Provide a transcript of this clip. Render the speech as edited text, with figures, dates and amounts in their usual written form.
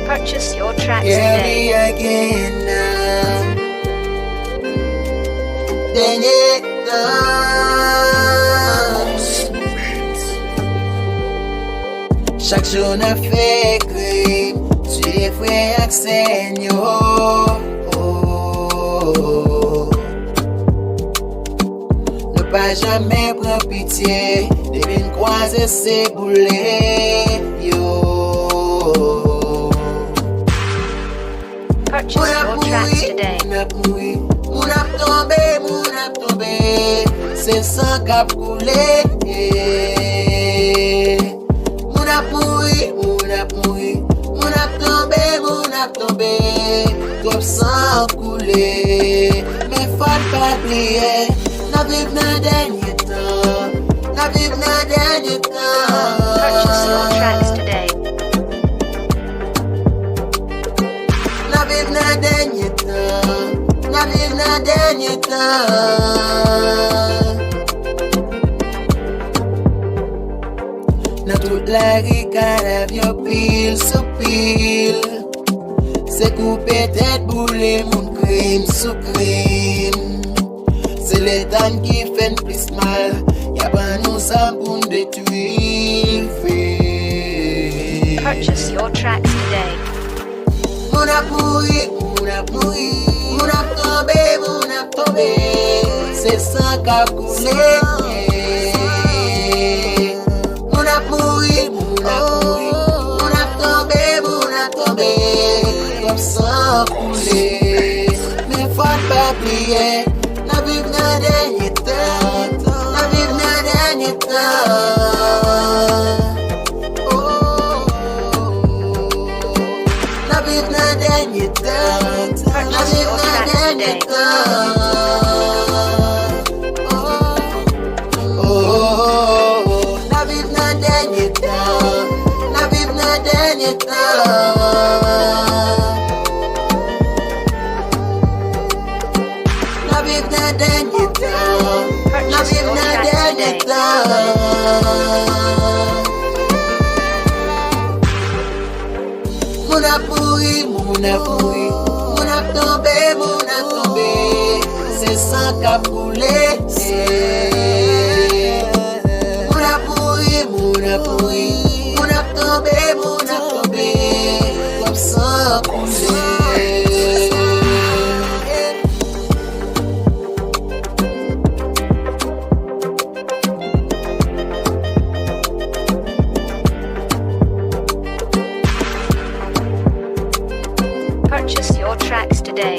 Purchase your tracks KERBY today. again now. DÈNYE chaque jour n'a fait crime. Tu es frère avec Seigneur. Ne pas jamais prendre pitié. Devine croiser ses boulets. Yo. Purchase your tracks today. Moun ap tombe, c'est sang k'ap koule. Moun ap tombe, trop sang koule. Mais faut pas oublier, n'a vive nan denye temps, n'a vive nan denye Purchase your temps. tracks today. N'a vive nan denye temps, n'a vive nan denye temps. Dans toute la ricade, avion pile sous pile. C'est couper tête boulé, mon crime sous crime. C'est l'État qui fait plus mal. Y'a pas nous ça pour nous détruire. Purchase your tracks today. Moun ap mouri, moun ap tombe, c'est sang k'ap koule. Moun ap mouri, moun ap tombe, comme sang koule. Mais faut pas oublier, la vive nan denye temps, la vive nan denye temps. La vive nan denye temps, la vive nan denye temps. La vive nan denye temps, la vive nan denye temps. La vive nan denye temps, la vive nan denye temps. Moun ap mouri, moun ap tombe, c'est sang k'ap koule. Moun ap mouri, moun ap tombe, comme sang koule. Purchase your tracks today.